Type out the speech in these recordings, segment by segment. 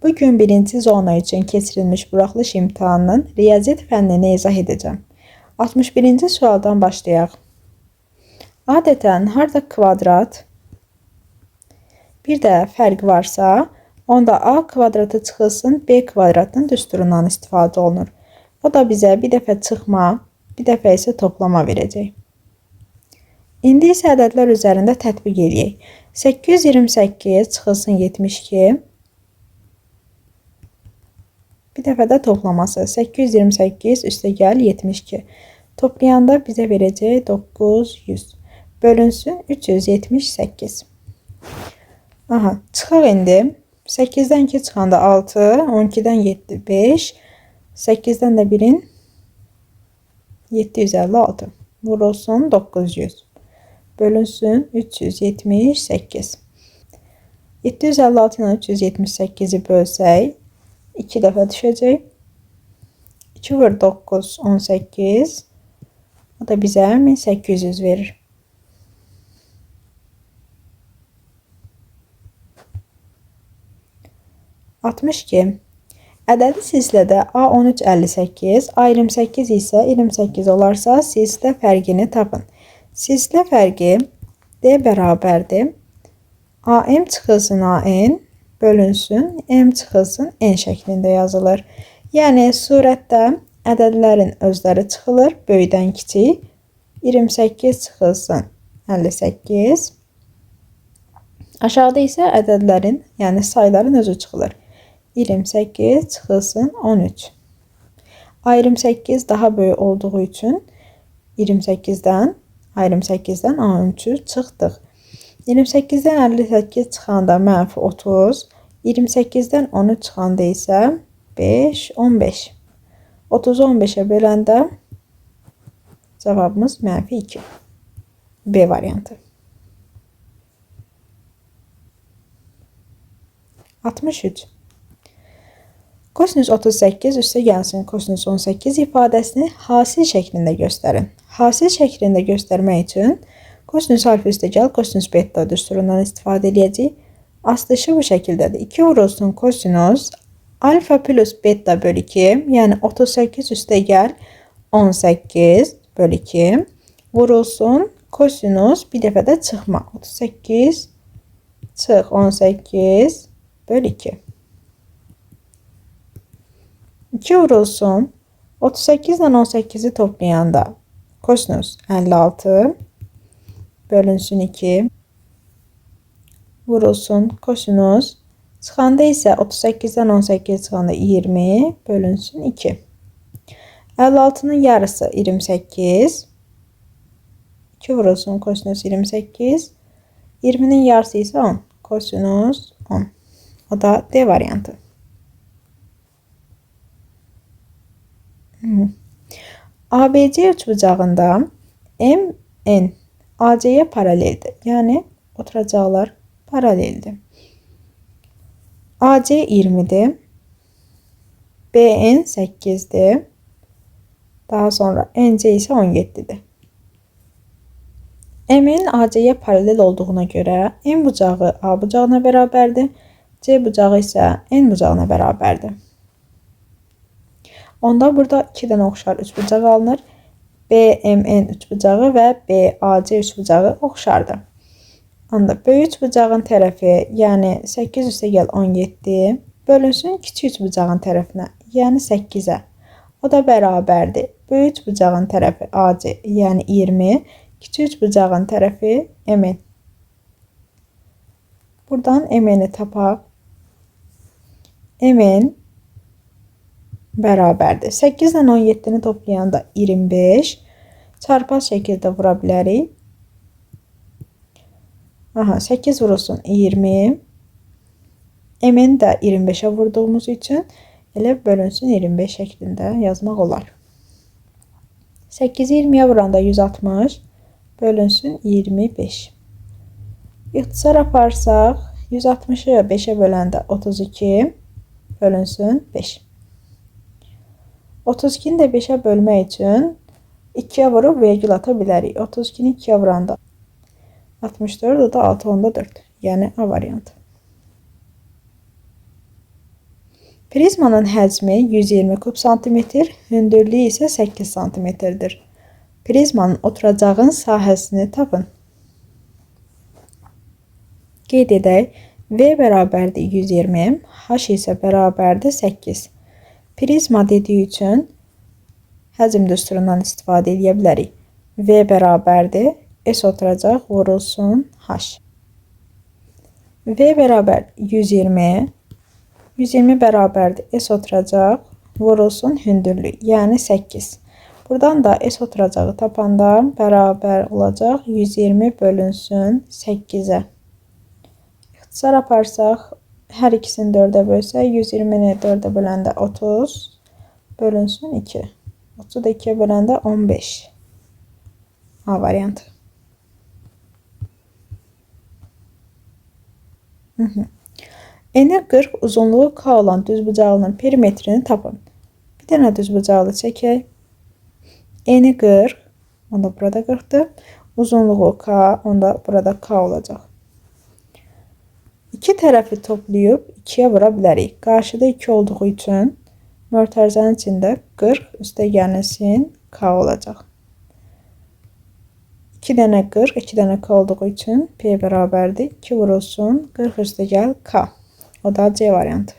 Bugün birinci zona üçün keçirilmiş buraxılış imtahanının riyaziyyat fənnini izah edəcəm. 61-ci sualdan başlayaq. Adətən harda kvadrat, bir də fərq varsa, onda A kvadratı çıxılsın B kvadratının düsturundan istifadə olunur. O da bizə bir dəfə çıxma, bir dəfə isə toplama verəcək. İndi isə ədədlər üzərində tətbiq edək. 828 çıxılsın 72, bir dəfə də toplaması 828 üstəgəl 72. Toplayanda bizə verəcək 900. Bölünsün 378. Çıxaq indi. 8-dən 2 çıxanda 6, 12-dən 7, 5, 8-dən də 1-in 756. Vurulsun 900. Bölünsün 378. 756 ilə 378-i bölsək, 2 dəfə düşəcək. 2 vur 9, 18. O da bizə 1800 verir. Ədədi silsilədə A1358, A28 isə 28 olarsa, silsilə fərqini tapın. Silsilə fərqi D bərabərdir. AM çıxılsın AN, bölünsün M çıxılsın N şəklində yazılır. Yəni, surətdə ədədlərin özləri çıxılır, böyükdən kiçik. 28 çıxılsın 58. Aşağıda isə ədədlərin, yəni sayların özü çıxılır. 28 çıxılsın 13. A28 daha böyük olduğu üçün 28-dən A13'ü çıxdıq. 28-dən 58 çıxanda mənfi 30. 28-dən 13 çıxanda isə 5, 15. 30'u 15'ə böləndə cavabımız mənfi 2. B variantı. 63. Kosinüs 38 üstə gəlsin kosinüs 18 ifadəsini hasil şəklində göstərin. Hasil şəklində göstərmək üçün kosinüs alfa üstə gəl kosinüs beta düsturundan istifadə edəcəyik. Astışı bu şəkildədir. 2 vurulsun kosinüs alfa plus beta bölü 2, yəni 38 üstə gəl 18 bölü 2 vurulsun kosinüs bir dəfə də çıxma. 38 çıx 18 bölü 2. 2 vurulsun 38 ilə 18'i toplayanda kosinüs 56 bölünsün 2 vurulsun kosinüs çıxanda isə 38'dən 18 çıxanda 20 bölünsün 2. 56'nın yarısı 28. 2 vurulsun kosinüs 28. 20'nin yarısı isə 10. Kosinüs 10. O da D variantı. ABC üçbucağında MN AC'ye paraleldir. Yəni oturacaqlar paraleldir. AC 20'dir. BN 8'dir. Daha sonra NC isə 17'dir. M'in AC'ye paralel olduğuna görə M bucağı A bucağına bərabərdir. C bucağı isə N bucağına bərabərdir. Onda burada 2-dən oxşar üçbucaq alınır. BMN üçbucağı və BAC üçbucağı oxşardır. Onda böyük üçbucağın tərəfi, yəni 8 üstə gəl 17 bölünsün kiçik üçbucağın tərəfinə, yəni 8-ə. O da bərabərdir. Böyük üçbucağın tərəfi AC, yəni 20, kiçik üçbucağın tərəfi MN. Buradan MN'i tapaq. MN bərabərdir. 8 ilə 17'ni toplayanda 25. Çarpaz şəkildə vura bilərik. 8 vurulsun 20. MN də 25'ə vurduğumuz üçün elə bölünsün 25 şəklində yazmaq olar. 8'i 20'yə vuranda 160 bölünsün 25. İxtisar aparsaq 160'ı 5'ə böləndə 32 bölünsün 5. 32'ni də 5'ə bölmək üçün 2'yə vurub vergül ata bilərik. 32'ni 2'yə vuranda 64, o da 6 onda 4. Yəni A variantı. Prizmanın həcmi 120 kub santimetr, hündürlüyü isə 8 santimetrdir. Prizmanın oturacağın sahəsini tapın. Qeyd edək, V bərabərdir 120, H isə bərabərdir 8. Prizma dediyi üçün həcm düsturundan istifadə edə bilərik. V bərabərdir, S oturacaq, vurulsun H. V bərabər 120, 120 bərabərdir, S oturacaq, vurulsun hündürlük, yəni 8. Buradan da S oturacağı tapanda bərabər olacaq 120 bölünsün 8-ə. İxtisar aparsaq, hər ikisini 4-ə bölsək, 120-ni 4-ə böləndə 30, bölünsün 2. 30-u da 2-yə böləndə 15. A variantı. Eni 40, uzunluğu K olan düzbucaqlının perimetrini tapın. Bir dənə düzbucaqlı çəkək. Eni 40, onda burada 40-dır. Uzunluğu K, onda burada K olacaq. İki tərəfi toplayıb 2-yə vura bilərik. Qarşıda 2 olduğu üçün mötərizənin içində 40 üstə gəlsin K olacaq. 2 dənə 40, 2 dənə K olduğu üçün P bərabərdir. 2 vurulsun 40 üstə gəl K. O da C variantı.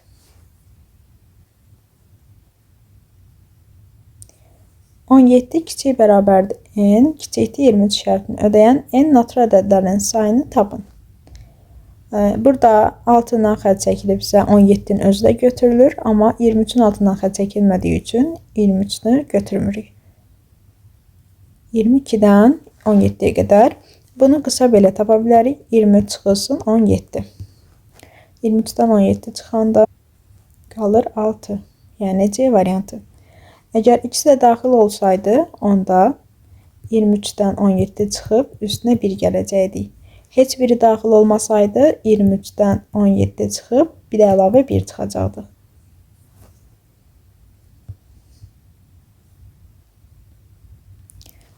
On 7 kiçik bərabərdir N, kiçikdir 23 şərtini ödəyən N natural ədədlərin sayını tapın. Burada altından xətt çəkilibsə 17-nin özü də götürülür, amma 23-ün altından xətt çəkilmədiyi üçün 23-nü götürmürük. 22-dən 17-yə qədər bunu qısa belə tapa bilərik. 23 çıxılsın 17. 23-dən 17 çıxanda qalır 6. Yəni C variantı. Əgər ikisi də daxil olsaydı, onda 23-dən 17 çıxıb üstünə 1 gələcəkdik. Heç biri daxil olmasaydı 23-dən 17 çıxıb bir də əlavə 1 çıxacaqdı.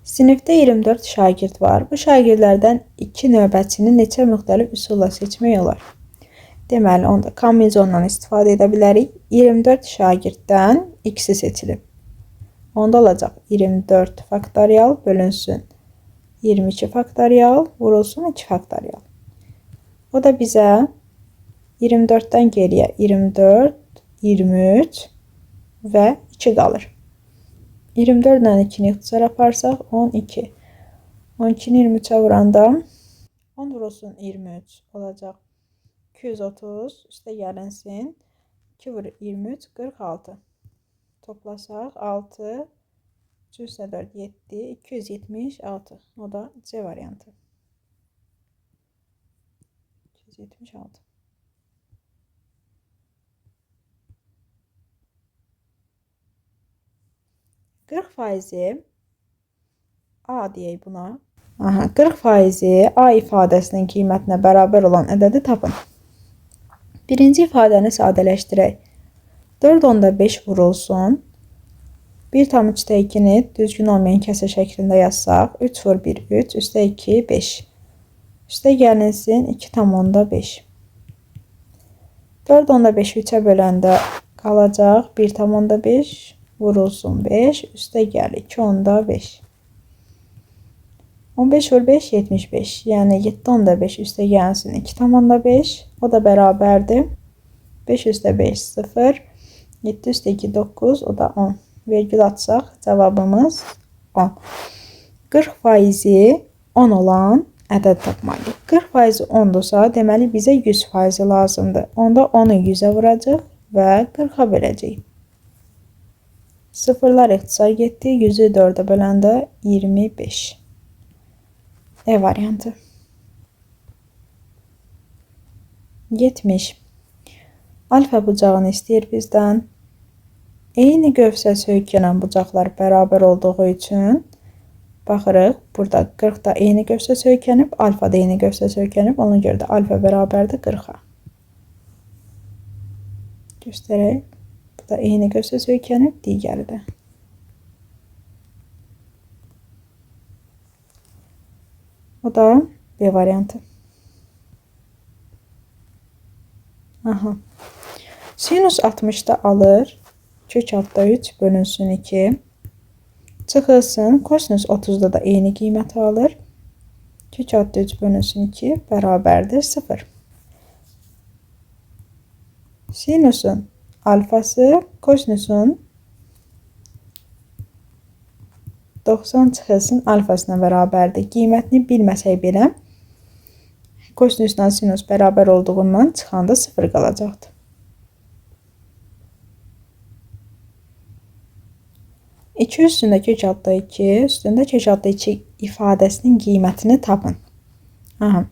Sinifdə 24 şagird var. Bu şagirdlərdən 2 növbətçini neçə müxtəlif üsulla seçmək olar? Deməli, onda kombinizondan istifadə edə bilərik. 24 şagirddən x-i seçilib. Onda olacaq 24 faktorial bölünsün 22 faktorial vurulsun 2 faktorial. O da bizə 24-dən geriyə 24, 23 və 2 qalır. 24-dən 2-ni ixtisar aparsaq 12. 12-ni 23-ə vuranda 10 vurulsun 23 olacaq. 230 üstə gəlinsin. 2 vur 23, 46. Toplasaq 6, 304, 7, 276. O da C variantı. 276. %40 A deyək buna. 40% A ifadəsinin qiymətinə bərabər olan ədədi tapın. Birinci ifadəni sadələşdirək. 4/5 vurulsun. 1/3-də 2-ni düzgün olmayan kəsr şəklində yazsaq, 3 vur 1, 3, üstə 2, 5. Üstə gəlinsin 2/5. 4/5-i 3-ə böləndə qalacaq 1/5 vurulsun 5, üstə gəl 2/5. 15 vur 5, 75. Yəni 7/5 üstə gəlsin 2/5. O da bərabərdir. 5 üstə 5, 0. 7 üstə 2, 9. O da 10. Vergül atsaq cavabımız 10. 40% 10 olan ədəd tapmalıyıq. 40% 10-dursa, deməli bizə 100% lazımdır. Onda 10-u 100-ə vuracaq və 40-a böləcəyik. Sıfırlar ixtisar getdi. 100-ü 4-ə böləndə 25. E variantı. 70. Alfa bucağını istəyir bizdən. Eyni qövsə söykənən bucaqlar bərabər olduğu üçün baxırıq. Burada 40-da eyni qövsə söykənib, alfa da eyni qövsə söykənib. Ona görə də alfa bərabərdir 40-a. Göstərək. Burada eyni qövsə söykənib, digəri də. O da B variantı. Sinus 60'da alır. Kök altda 3 bölünsün 2. Çıxılsın. Kosinus 30'da da eyni qiyməti alır. Kök altda 3 bölünsün 2 bərabərdir 0. Sinusun alfası kosinusun 90 çıxılsın alfasına bərabərdir. Qiymətini bilməsək belə kosinusla sinus bərabər olduğundan çıxanda 0 qalacaqdır. 2 üstündə kök altda 2, üstündə kök altda 2 ifadəsinin qiymətini tapın. Aha.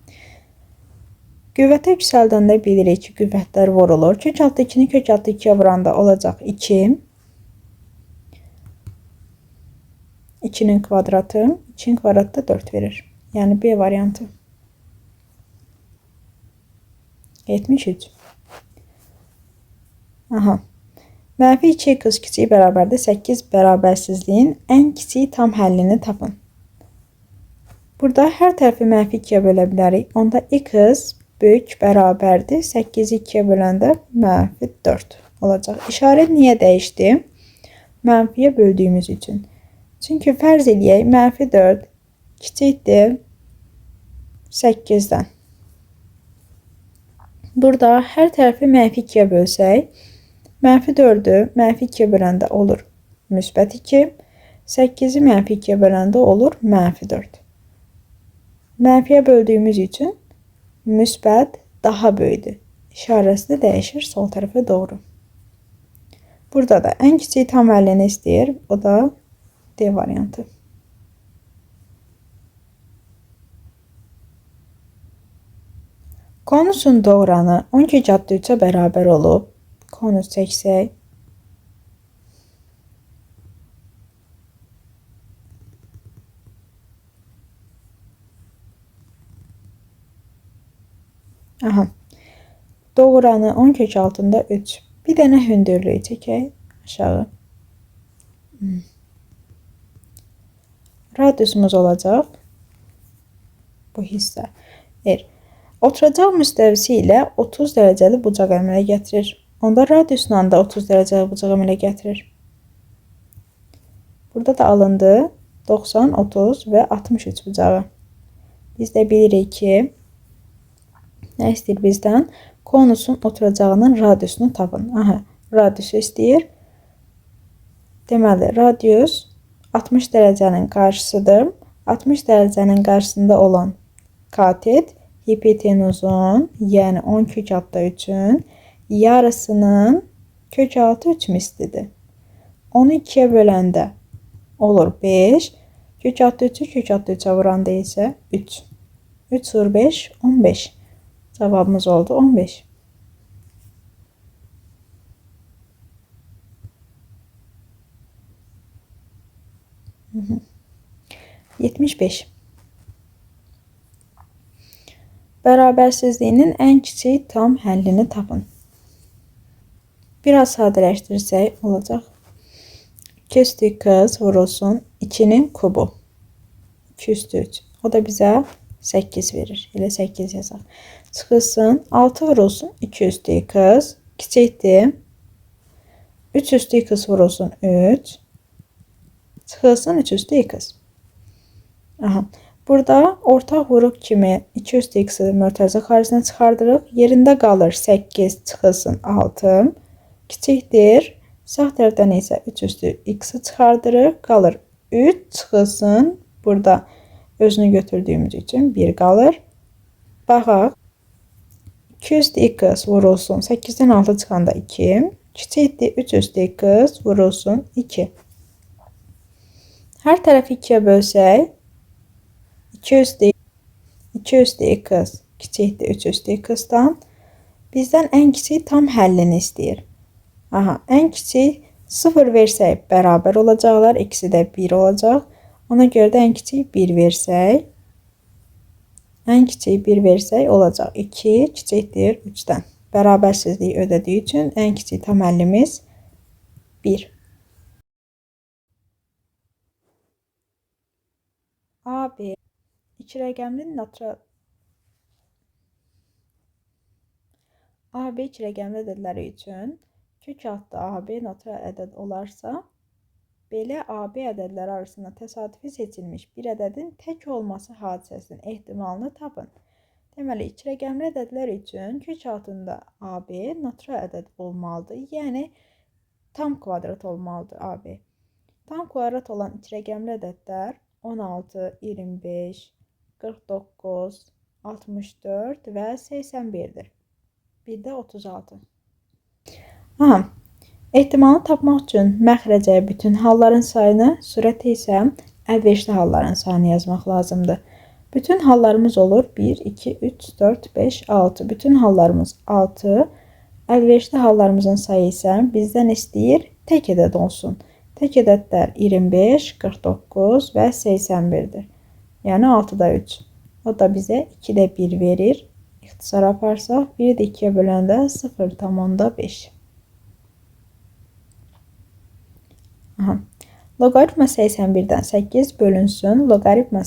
Qüvvətə yüksəldəndə bilirik ki, qüvvətlər vurulur. Kök altda 2-ni kök altda 2-yə vuranda olacaq 2. 2-nin kvadratı, 2-nin kvadratı da 4 verir. Yəni B variantı. 73. Aha. Mənfi 2x kiçik bərabərdir 8 bərabərsizliyin ən kiçik tam həllini tapın. Burada hər tərəfi mənfi 2-yə bölə bilərik. Onda x böyük bərabərdir 8-i 2-yə böləndə mənfi 4 olacaq. İşarət niyə dəyişdi? Mənfiyə böldüyümüz üçün. Çünki fərz eləyək mənfi 4 kiçikdir 8-dən. Burada hər tərəfi mənfi 2-yə bölsək, mənfi 4-ü mənfi 2-yə böləndə olur müsbət 2, 8-i mənfi 2-yə böləndə olur mənfi 4. Mənfiyə böldüyümüz üçün müsbət daha böyüdür. İşarəsi də dəyişir sol tərəfə doğru. Burada da ən kiçik tam həllini istəyir. O da D variantı. Konusun doğranı 10 kök altda 3-ə bərabər olub. Konus çəksək. Aha. Doğranı 10 kök altında 3. Bir dənə hündürlüyü çəkək aşağı. Radiusumuz olacaq. Bu hissə. Oturacaq müstəvisi ilə 30 dərəcəli bucaq əmələ gətirir. Onda radiusla da 30 dərəcəli bucaq əmələ gətirir. Burada da alındı 90, 30 və 63 bucağı. Biz də bilirik ki, nə istəyir bizdən? Konusun oturacağının radiusunu tapın. Aha, radiusu istəyir. Deməli, radius 60 dərəcənin qarşısıdır. 60 dərəcənin qarşısında olan katet hipotenuzun, yəni 10 kök altda 3-ün yarısının kök altı 3 mislidir. Onu 2-yə böləndə olur 5. Kök altda 3-ü kök altda 3-ə vuranda isə 3. 3 vur 5, 15. Cavabımız oldu 15. Hı -hı. 75. Bərabərsizliyinin ən kiçik tam həllini tapın. Biraz sadələşdirsək olacaq. 2 üstü x vurulsun 2-nin kubu. 2 üstü 3. O da bizə 8 verir. Elə 8 yazaq. Çıxılsın 6 vurulsun 2 üstü x kiçikdir. 3 üstü x vurulsun 3. Çıxılsın 3 üstü x. Aha. Burada ortaq vuruq kimi 2 üstü x-i mörtəzə xaricine çıxardırıq. Yerində qalır 8 çıxılsın 6. Kiçikdir. Sağ tərəfdən isə 3 üstü x-i çıxardırıq. Qalır 3 çıxılsın. Burada özünü götürdüyümüz üçün 1 qalır. Baxaq. 2 üstü x vurulsun. 8-dən 6 çıxanda 2. Kiçikdir. 3 üstü x vurulsun 2. Hər tərəfi 2-yə bölsək 2 üstü x kiçikdir 3 üstü x-dan. Bizdən ən kiçik tam həllini istəyir. Aha, ən kiçik 0 versək bərabər olacaqlar. İkisi də 1 olacaq. Ona görə də ən kiçik 1 versək. Ən kiçik 1 versək olacaq. 2 kiçikdir 3-dən. Bərabərsizliyi ödədiyi üçün ən kiçik tam həllimiz 1. AB 2 rəqəmli natural A, B iki rəqəmli ədədləri üçün kök altda A, B natural ədəd olarsa, belə A, B ədədləri arasında təsadüfi seçilmiş bir ədədin tək olması hadisəsinin ehtimalını tapın. Deməli, iki rəqəmli ədədlər üçün kök altında A, B natural ədəd olmalıdır. Yəni, tam kvadrat olmalıdır A, B. Tam kvadrat olan iki rəqəmli ədədlər 16, 25, 49, 64 və 81-dir. Bir də 36. Ehtimalını tapmaq üçün məxrəcəyə bütün halların sayını, surətə isə əlverişli halların sayını yazmaq lazımdır. Bütün hallarımız olur 1, 2, 3, 4, 5, 6. Bütün hallarımız 6. Əlverişli hallarımızın sayı isə bizdən istəyir tək ədəd olsun. Tək ədədlər 25, 49 və 81-dir. Yəni 6-da 3. O da bizə 2-də 1 verir. İxtisar aparsaq, 1-i də 2-yə böləndə 0,5. Loqaritma 81-dən 8 bölünsün. Loqaritma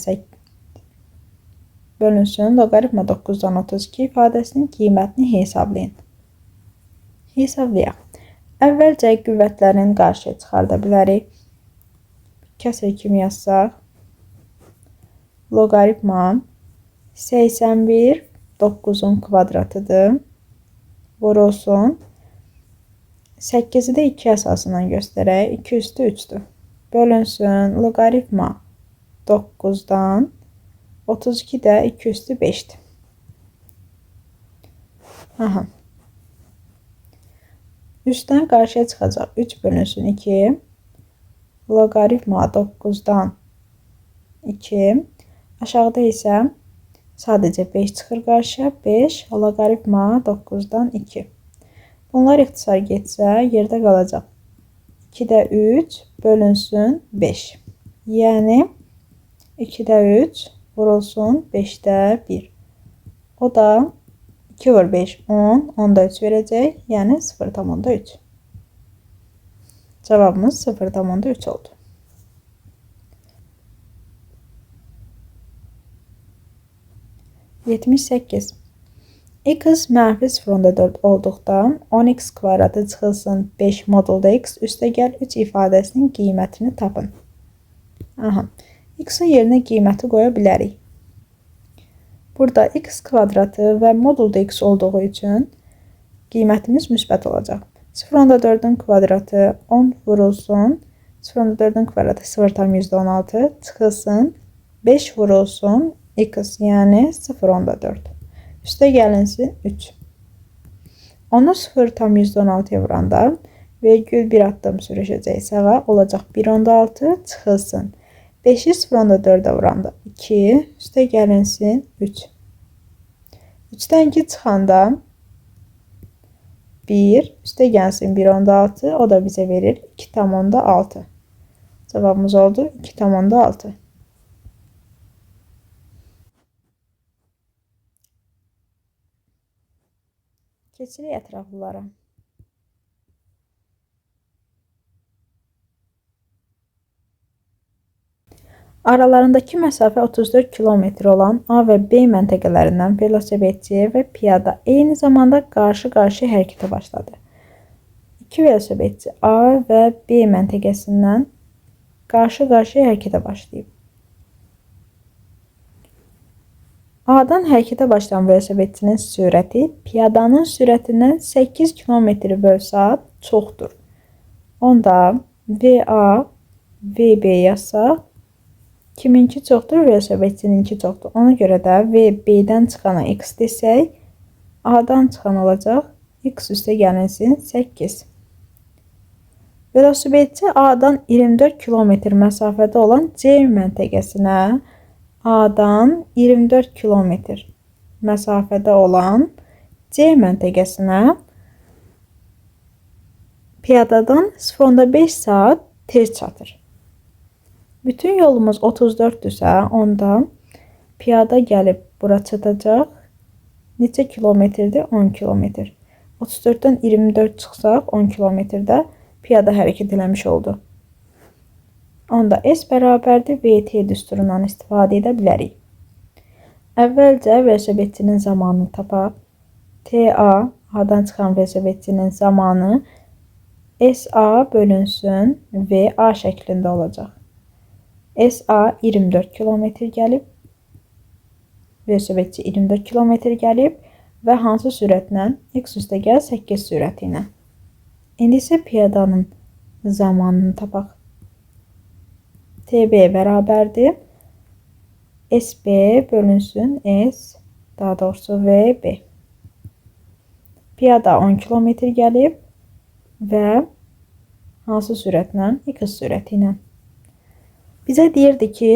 9-dan 32 ifadəsinin qiymətini hesablayın. Hesablayaq. Əvvəlcə qüvvətlərin qarşıya çıxarda bilərik. Kəsr kimi yazsaq. Loqaritma 81 9-un kvadratıdır. Vurulsun. 8-i də 2 əsasından göstərək. 2 üstü 3-dür. Bölünsün. Loqaritma 9-dan 32 də 2 üstü 5-dir. Üstdən qarşıya çıxacaq. 3 bölünsün 2. Loqaritma 9-dan 2. Aşağıda isə sadəcə 5 çıxır qarşıya. 5 loqaritma 9-dan 2. Bunlar ixtisar getsə yerdə qalacaq. 2-də 3 bölünsün 5. Yəni 2-də 3 vurulsun 5-də 1. O da 2 vur 5, 10. 10-da 3 verəcək. Yəni 0,3. Cavabımız 0,3 oldu. %78. X mənfi 0,4 olduqda 10x kvadratı çıxılsın 5 modulda x üstəgəl 3 ifadəsinin qiymətini tapın. X-in yerinə qiyməti qoya bilərik. Burada x kvadratı və modulda x olduğu üçün qiymətimiz müsbət olacaq. 0,4-ün kvadratı 10 vurulsun. 0,4-ün kvadratı 0,16 çıxılsın. 5 vurulsun x, yəni 0,4. Üstə gəlinsin 3. Onu 0,16-ya vuranda vergül bir addım sürüşəcək sağa, olacaq 1,6 çıxılsın. 5-i 0,4-ə vuranda 2, üstə gəlinsin 3. 3-dən 2 çıxanda 1, üstə gəlsin 1,6, o da bizə verir 2,6. Cavabımız oldu 2,6. Keçirik ətraflılara. Aralarındakı məsafə 34 km olan A və B məntəqələrindən velosipedçi və piyada eyni zamanda qarşı-qarşıya hərəkətə başladı. İki velosipedçi A və B məntəqəsindən qarşı-qarşıya hərəkətə başlayıb. A-dan hərəkətə başlayan velosipedçinin sürəti piyadanın sürətindən 8 km/saat çoxdur. Onda VA, VB yazsaq, kiminki çoxdur? Velosipedçininki çoxdur. Ona görə də VB-dən çıxana x desək, A-dan çıxan olacaq, x üstə gəlinsin 8. Velosipedçi A-dan 24 km məsafədə olan C məntəqəsinə A-dan 24 km məsafədə olan C məntəqəsinə piyadadan 0,5 saat tez çatır. Bütün yolumuz 34-dürsə, onda piyada gəlib bura çatacaq. Neçə kilometrdir? 10 kilometr. 34-dən 24 çıxsaq 10 kilometrdə piyada hərəkət eləmiş oldu. Onda S bərabərdir VT düsturundan istifadə edə bilərik. Əvvəlcə velosipedçinin zamanını tapaq. TA A'dan çıxan velosipedçinin zamanı SA bölünsün VA şəklində olacaq. SA 24 kilometr gəlib, velosipedçi 24 kilometr gəlib və hansı sürətlə? X üstəgəl 8 sürəti ilə. İndi isə piyadanın zamanını tapaq. TB bərabərdir. SB bölünsün S, daha doğrusu VB. Piyada 10 kilometr gəlib və hansı sürətlə? X sürəti ilə. Bizə deyirdi ki,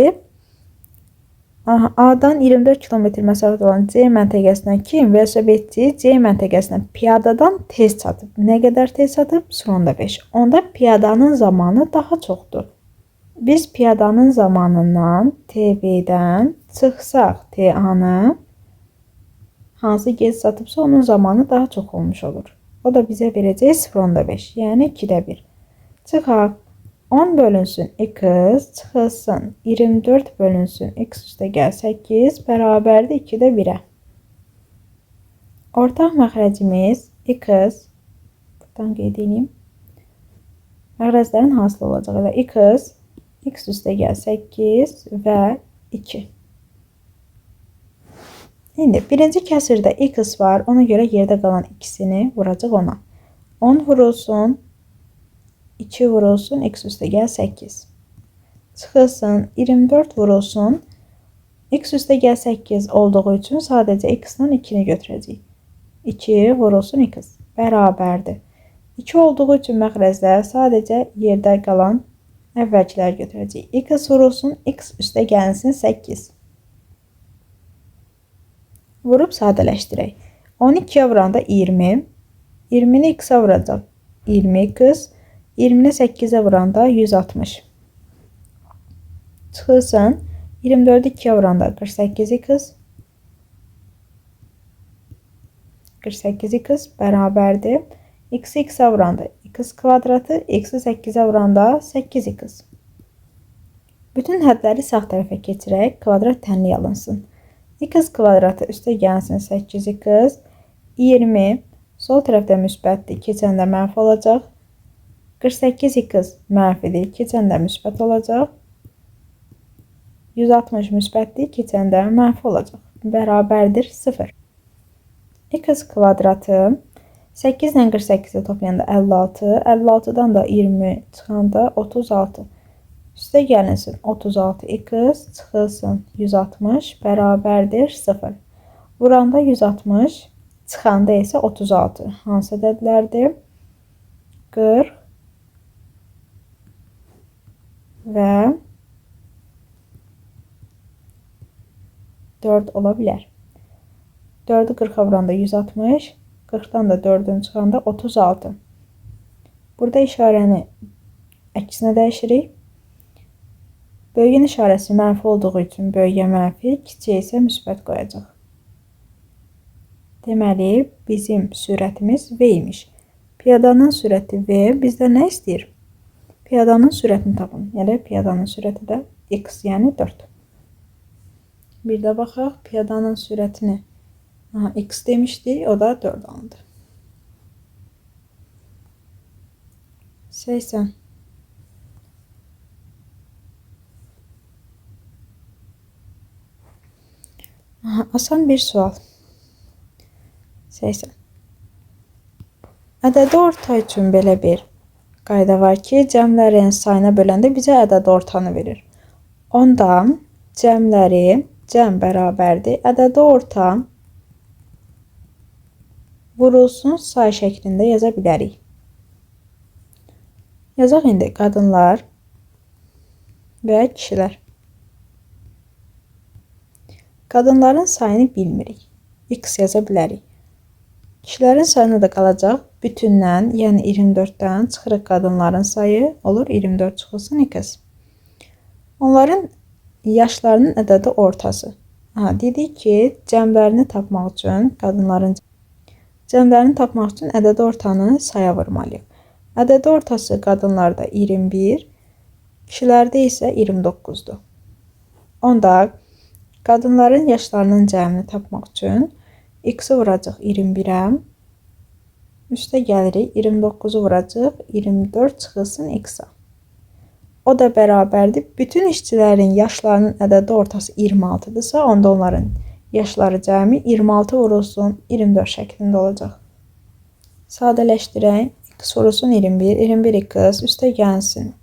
A'dan 24 kilometr məsafədə olan C məntəqəsinə kim velosipedçi C məntəqəsinə piyadadan tez çatıb. Nə qədər tez çatıb? 0.5. Onda piyadanın zamanı daha çoxdur. Biz piyadanın zamanından TB-dən çıxsaq TA-nı, hansı gec çatıbsa onun zamanı daha çox olmuş olur. O da bizə verəcək 0.5, yəni 2-də 1. Çıxaq. 10 bölünsün x çıxılsın 24 bölünsün x üstəgəl 8 bərabərdir 2-də 1-ə. Ortaq məxrəcimiz x, buradan qeyd edeyim. Məxrəclərin hasılı olacaq. Elə x üstəgəl 8 və 2. İndi birinci kəsirdə x var, ona görə yerdə qalan ikisini vuracaq ona. 10 vurulsun 2 vurulsun x üstəgəl 8. Çıxılsın 24 vurulsun x üstəgəl 8 olduğu üçün sadəcə x-dan 2-ni götürəcəyik. 2 vurulsun x bərabərdir. 2 olduğu üçün məxrəclər sadəcə yerdə qalan əvvəlkiləri götürəcəyik. X vurulsun x üstəgəlsin 8. Vurub sadələşdirək. 12-yə vuranda 20. 20-ni x-ə vuracaq 20x. 20-ni 8-ə vuranda 160. Çıxılsın. 24-ü 2-yə vuranda 48x. 48x bərabərdir. X-i x-ə vuranda x kvadratı, x-i 8-ə vuranda 8x. Bütün hədləri sağ tərəfə keçirək, kvadrat tənlik alınsın. X kvadratı üstə gəlsin 8x. 20 sol tərəfdə müsbətdir, keçəndə mənfi olacaq. 48x mənfidir, keçəndə müsbət olacaq. 160 müsbətdir, keçəndə mənfi olacaq. Bərabərdir 0. X kvadratı 8 ilə 48-i toplayanda 56, 56-dan da 20 çıxanda 36. Üstə gəlinsin 36x, çıxılsın 160, bərabərdir 0. Vuranda 160, çıxanda isə 36. Hansı ədədlərdir? 40 və 4 ola bilər. 4-ü 40-a vuranda 160, 40-dan da 4-ün çıxanda 36. Burada işarəni əksinə dəyişirik. Böyüyün işarəsi mənfi olduğu üçün böyüyə mənfi, kiçiyə isə müsbət qoyacaq. Deməli, bizim sürətimiz V imiş. Piyadanın sürəti V bizdə nə istəyir? Piyadanın sürətini tapın. Yəni, piyadanın sürəti də x, yəni 4. Bir də baxaq, piyadanın sürətini x demişdik, o da 4 alındı. 80. Asan bir sual. 80. Ədədi orta üçün belə bir qayda var ki, cəmlərin sayına böləndə bizə ədədi ortanı verir. Ondan cəmləri, cəm bərabərdir. Ədədi orta vurulsun say şəklində yaza bilərik. Yazaq indi qadınlar və kişilər. Qadınların sayını bilmirik. X yaza bilərik. Kişilərin sayını da qalacaq. Bütündən, yəni 24-dən çıxırıq qadınların sayı, olur 24 çıxılsın x. Onların yaşlarının ədədi ortası. Dedik ki, cəmlərini tapmaq üçün, qadınların cəmlərini tapmaq üçün ədədi ortanı saya vurmalıyıq. Ədədi ortası qadınlarda 21, kişilərdə isə 29-dur. Onda qadınların yaşlarının cəmini tapmaq üçün x-i vuracaq 21-ə, Üstə gəlirik. 29'u vuracaq. 24 çıxılsın x-a. O da bərabərdir. Bütün işçilərin yaşlarının ədədi ortası 26-dırsa, onda onların yaşları cəmi 26 vurulsun 24 şəklində olacaq. Sadələşdirək. X vurulsun 21, 21 x üstə gəlsin.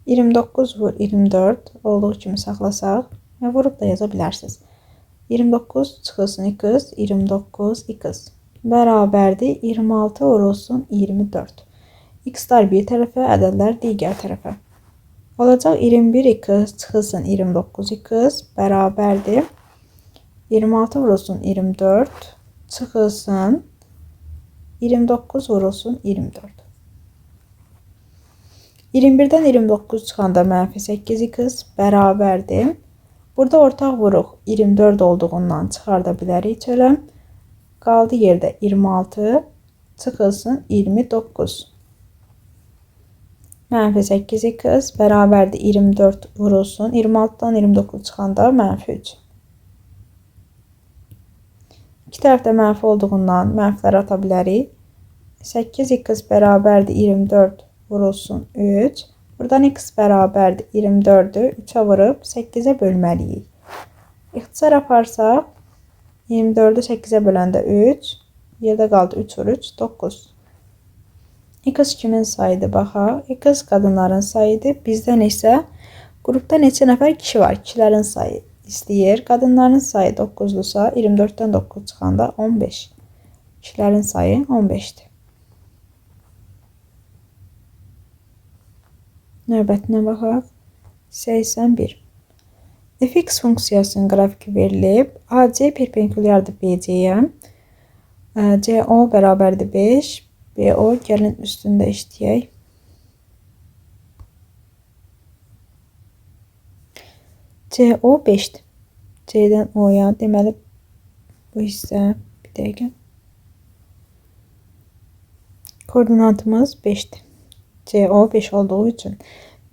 29 vur 24 olduğu kimi saxlasaq və vurub da yaza bilərsiniz. 29 çıxılsın x, 29 x bərabərdir 26 vurulsun 24. X-lar bir tərəfə, ədədlər digər tərəfə. Olacaq 21 x çıxılsın 29 x bərabərdir 26 vurulsun 24 çıxılsın 29 vurulsun 24. 21'dən 29 çıxanda mənfi 8 x bərabərdir. Burada ortaq vuruq 24 olduğundan çıxarda bilərik çölə. Qaldı yerdə 26 çıxılsın 29. Mənfi 8 x bərabərdir 24 vurulsun 26'dan 29 çıxanda mənfi 3. İki tərəfdə mənfi olduğundan mənfiləri ata bilərik. 8 x bərabərdir 24 vurulsun 3. Buradan x bərabərdir 24'ü 3'ə vurub 8'ə bölməliyik. İxtisar aparsaq 24'ü 8'ə böləndə 3. Yerdə qaldı 3 vur 3 9. X kimin sayıdır baxaq. X qadınların sayıdır. Bizdən isə qrupda neçə nəfər kişi var? Kişilərin sayı istəyir. Qadınların sayı 9'dursa 24'dən 9 çıxanda 15. Kişilərin sayı 15'dir. Növbətinə baxaq. 81. Fx funksiyasının qrafiki verilib. AC perpendiculardır BC-yə. CO bərabərdir 5. BO gəlin üstündə işləyək. CO 5'dir. C'dən O'ya deməli bu hissə bir dəqiqə. Koordinatımız 5'dir. CO 5 olduğu üçün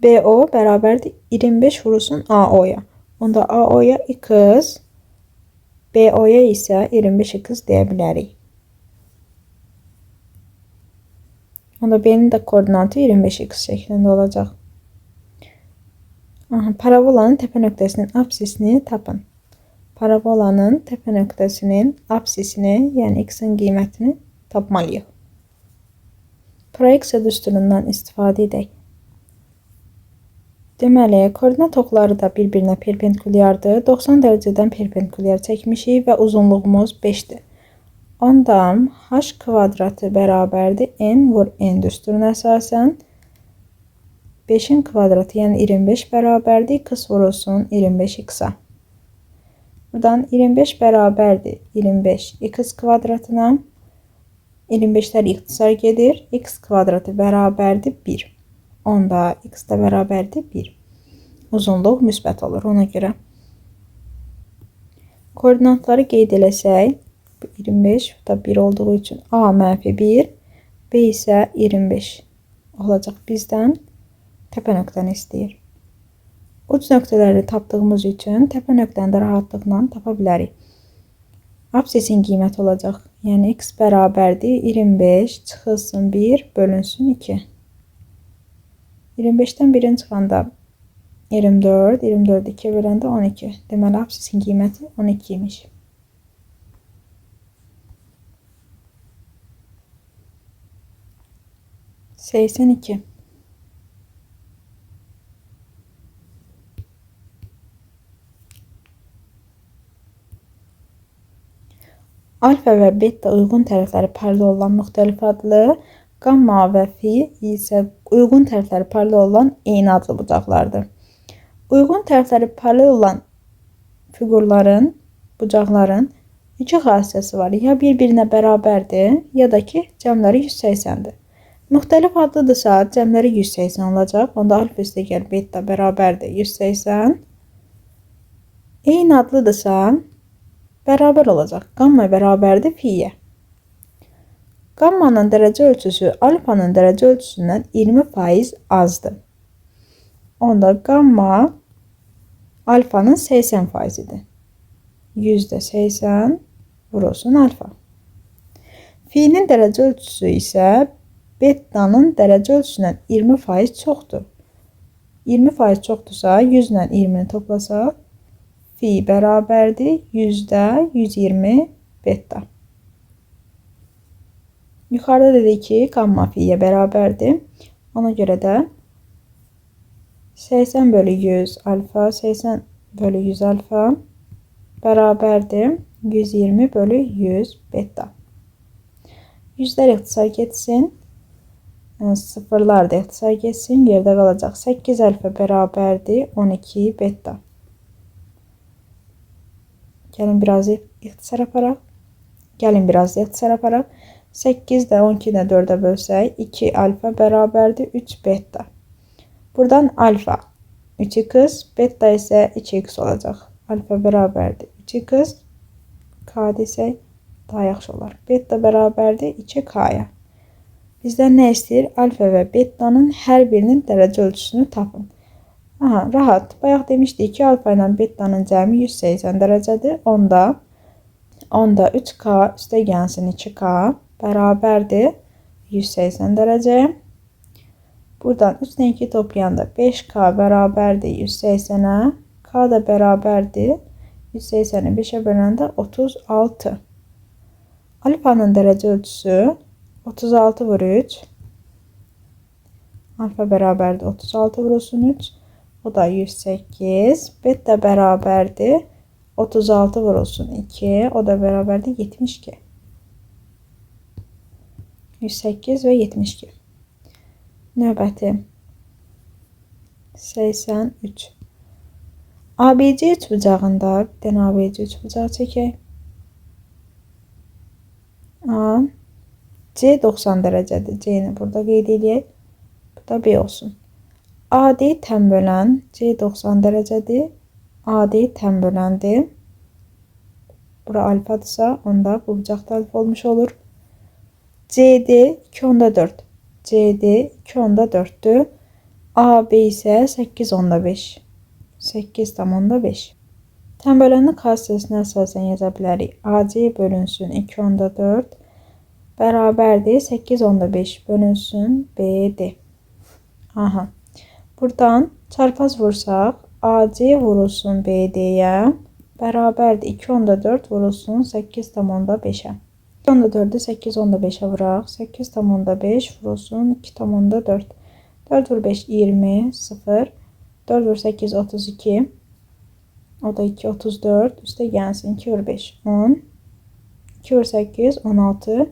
BO bərabərdir 25 vurulsun AO'ya. Onda AO'ya x, BO'ya isə 25 x deyə bilərik. Onda B'nin də koordinatı 25 x şəklində olacaq. Parabolanın təpə nöqtəsinin apsisini tapın. Parabolanın təpə nöqtəsinin apsisini, yəni x-in qiymətini tapmalıyıq. Proyeksiya düsturundan istifadə edək. Deməli, koordinat oxları da bir-birinə perpendikulyardır. 90 dərəcədən perpendikulyar çəkmişik və uzunluğumuz 5'dir. Onda h kvadratı bərabərdir n vur n düsturuna əsasən 5'in kvadratı, yəni 25 bərabərdir x vurulsun 25 x-a. Buradan 25 bərabərdir 25 x kvadratına. 25'lər ixtisar gedir. X kvadratı bərabərdir 1. Onda x də bərabərdir 1. Uzunluq müsbət olur ona görə. Koordinatları qeyd eləsək, 25 da 1 olduğu üçün A mənfi 1, B isə 25 olacaq bizdən. Təpə nöqtəni istəyir. Uc nöqtələri tapdığımız üçün təpə nöqtəni də rahatlıqla tapa bilərik. Apsisin qiyməti olacaq. Yəni x bərabərdir 25 çıxılsın 1 bölünsün 2. 25'dən 1'in çıxanda 24, 24 2'ye böləndə 12. Deməli apsisin qiyməti 12 imiş. Seysen 2. Alfa və beta uyğun tərəfləri paralel olan müxtəlif adlı, gamma və fi isə uyğun tərəfləri paralel olan eyni adlı bucaqlardır. Uyğun tərəfləri paralel olan fiqurların, bucaqların iki xassəsi var. Ya bir-birinə bərabərdir, ya da ki cəmləri 180'dir. Müxtəlif adlıdırsa cəmləri 180 olacaq. Onda alfa üstə gəl beta bərabərdir 180. Eyni adlıdırsa bərabər olacaq. Gamma bərabərdir fiyə. Gammanın dərəcə ölçüsü alfanın dərəcə ölçüsündən 20% azdır. Onda gamma alfanın 80%'dir. %80 vurulsun alfa. Fi'nin dərəcə ölçüsü isə betanın dərəcə ölçüsündən 20% çoxdur. 20% çoxdursa 100 ilə 20-ni toplasaq fi bərabərdir %120 beta. Yuxarıda dedik ki, qamma fiyə bərabərdir. Ona görə də 80 bölü 100 alfa, 80 bölü 100 alfa bərabərdir 120 bölü 100 beta. Yüzlər ixtisar getsin. Sıfırlar da ixtisar getsin. Yerdə qalacaq 8 alfa bərabərdir 12 beta. Gəlin biraz ixtisar aparaq. 8 də 12 də 4-ə bölsək 2 alfa bərabərdir 3 beta. Buradan alfa 3x, beta isə 2x olacaq. Alfa bərabərdir 2x, k desək daha yaxşı olar. Beta bərabərdir 2k-ya. Bizdən nə istəyir? Alfa və betanın hər birinin dərəcə ölçüsünü tapın. Rahat. Bayaq demişdik ki, alfa ilə betanın cəmi 180 dərəcədir. Onda 3k üstə gəlsin 2k bərabərdir 180 dərəcəyə. Buradan 3 ilə 2 toplayanda 5k bərabərdir 180-ə. K da bərabərdir 180-i 5-ə böləndə 36. Alfanın dərəcə ölçüsü 36 vur 3. Alfa bərabərdir 36 vurulsun 3. O da 108. Beta bərabərdir 36 vurulsun 2. O da bərabərdir 72. 108 və 72. Növbəti 83. ABC üçbucağında bir dənə ABC üçbucağı çəkək. C 90 dərəcədir. C-ni burada qeyd edək. Bu da B olsun. AD tən bölən C 90 dərəcədir. AD tən böləndir. Bura alfadırsa, onda bu bucaqda alfa olmuş olur. CD 2/4. CD 2/4'dür. AB isə 8/5. 8/5. Tən bölənin xassəsinə əsasən yaza bilərik. AC bölünsün 2/4 bərabərdir 8/5 bölünsün BD. Buradan çarpaz vursaq AC vurulsun BD-yə bərabərdir 2/4 vurulsun 8/5-ə. 2/4'ü 8/5'ə vuraq. 8/5 vurulsun 2/4. 4 vur 5 20 0. 4 vur 8 32. O da 2 34. Üstə gəlsin 2 vur 5 10. 2 vur 8 16.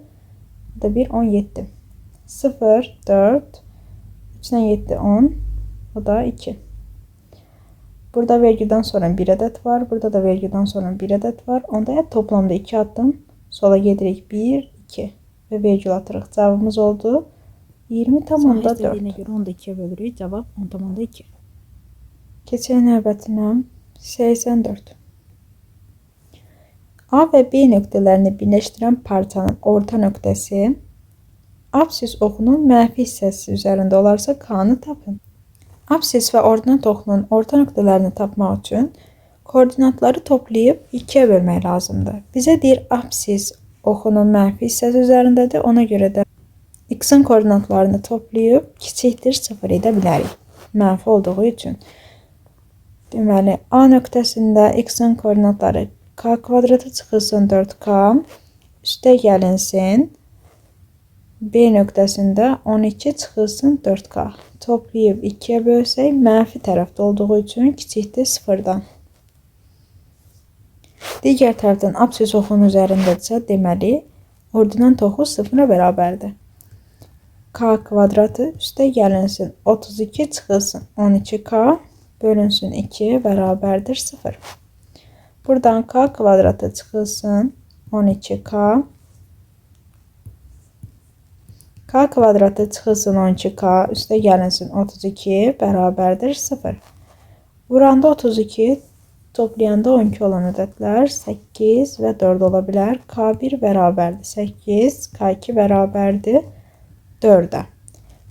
O da 1 17. 0 4. 3 ilə 7 10. O da 2. Burada vergüldən sonra bir ədəd var. Burada da vergüldən sonra bir ədəd var. Onda toplamda 2 addım sola gedirik. 1 2 və vergül atırıq. Cavabımız oldu 20/4. İstədiyinə görə 12'ye bölürük. Cavab 10/2. Keçək növbətinə 84. A və B nöqtələrini birləşdirən parçanın orta nöqtəsi absis oxunun mənfi hissəsi üzərində olarsa K-nı tapın. Absis və ordinat oxunun orta nöqtələrini tapmaq üçün koordinatları toplayıb 2'ye bölmək lazımdır. Bizə deyir absis oxunun mənfi hissəsi üzərindədir. Ona görə də x-in koordinatlarını toplayıb kiçikdir 0 edə bilərik. Mənfi olduğu üçün. Deməli, A nöqtəsində x-in koordinatları k kvadratı çıxılsın 4k, üstə gəlinsin. B nöqtəsində 12 çıxılsın 4k. Toplayıb 2'ye bölsək, mənfi tərəfdə olduğu üçün kiçikdir 0-dan. Digər tərəfdən absis oxunun üzərindədirsə, deməli, ordinat oxu 0-a bərabərdir. K kvadratı üstə gəlinsin 32 çıxılsın 12k bölünsün 2 bərabərdir 0. Buradan k kvadratı çıxılsın 12k. K kvadratı çıxılsın 12k üstə gəlinsin 32 bərabərdir 0. Vuranda 32 toplayanda 12 olan ədədlər 8 və 4 ola bilər. K1 bərabərdir 8, K2 bərabərdir 4'ə.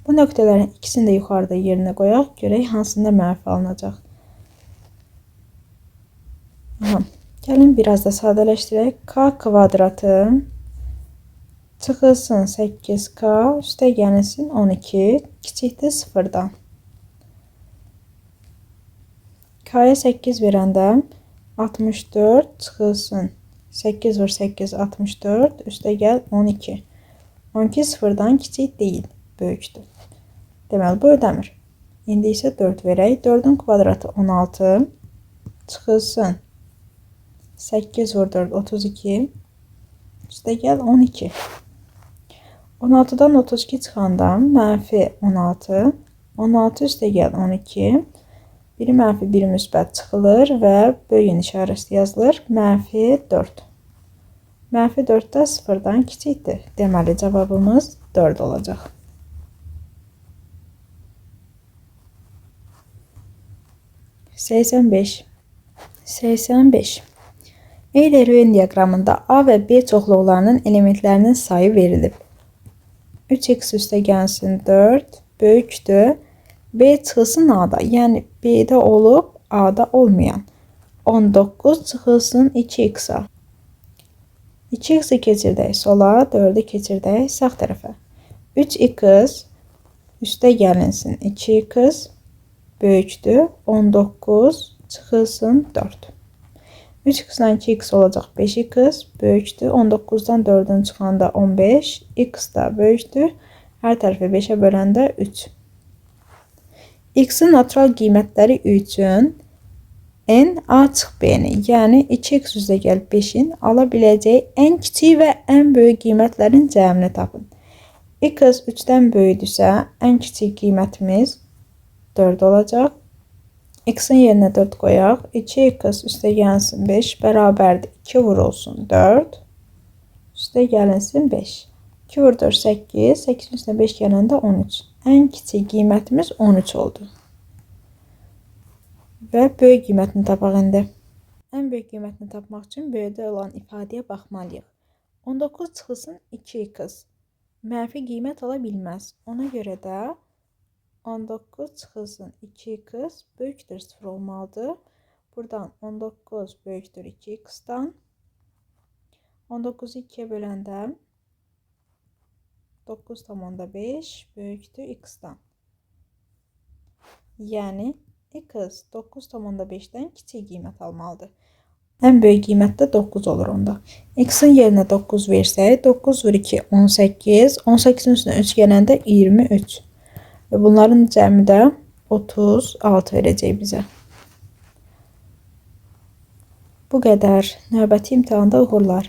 Bu nöqtələrin ikisini də yuxarıda yerinə qoyaq. Görək hansında mənfi alınacaq. Gəlin biraz da sadələşdirək. K kvadratı Çıxılsın 8k, üstə gəlsin 12, kiçikdir 0-dan. K-ya 8 verəndə 64 çıxılsın 8 vur 8 64, üstə gəl 12. 12 0-dan kiçik deyil, böyükdür. Deməli, bu ödəmir. İndi isə 4 verək. 4-ün kvadratı 16, çıxılsın 8 vur 4 32, üstə gəl 12. 16-dan 32 çıxanda mənfi 16, 16 üstə gəl 12, biri mənfi, biri müsbət çıxılır və bölgün işarəsi yazılır. Mənfi 4. Mənfi 4 də 0-dan kiçikdir. Deməli, cavabımız 4 olacaq. Səksən beş. Eyler-Venn diaqramında A və B çoxluqlarının elementlərinin sayı verilib. 3x üstə gəlsin 4 böyükdür. B çıxılsın A-da, yəni B-də olub A-da olmayan. 19 çıxılsın 2x-a. 2x-i keçirdək sola, 4-ü keçirdək sağ tərəfə. 3x üstə gəlinsin 2x böyükdür. 19 çıxılsın 4. 3x-dan 2x olacaq 5x böyükdür. 19-dan 4-ün çıxanda 15. X da böyükdür. Hər tərəfi 5-ə böləndə 3. X-in natural qiymətləri üçün n açıq b-ni, yəni 2x üzrə gəl 5-in ala biləcəyi ən kiçik və ən böyük qiymətlərin cəmini tapın. X 3-dən böyükdürsə, ən kiçik qiymətimiz 4 olacaq. X-in yerinə 4 qoyaq. 2x üstə gəlsin 5 bərabərdir. 2 vurulsun 4. Üstə gəlinsin 5. 2 vur 4 8. 8 üstə 5 gələndə 13. Ən kiçik qiymətimiz 13 oldu. Və böyük qiymətini tapaq indi. Ən böyük qiymətini tapmaq üçün böyükdə olan ifadəyə baxmalıyıq. 19 çıxılsın 2x. Mənfi qiymət ala bilməz. Ona görə də 19 çıxılsın 2x böyükdür 0 olmalıdır. Buradan 19 böyükdür 2x-dan. 19-u 2-yə böləndə 9,5 böyükdür x-dan. Yəni x 9,5-dən kiçik qiymət almalıdır. Ən böyük qiymət də 9 olur onda. X-in yerinə 9 versək, 9 vur 2 18, 18-in üstünə 3 gələndə 23. Və bunların cəmi də 36 verəcək bizə. Bu qədər. Növbəti imtahanda uğurlar.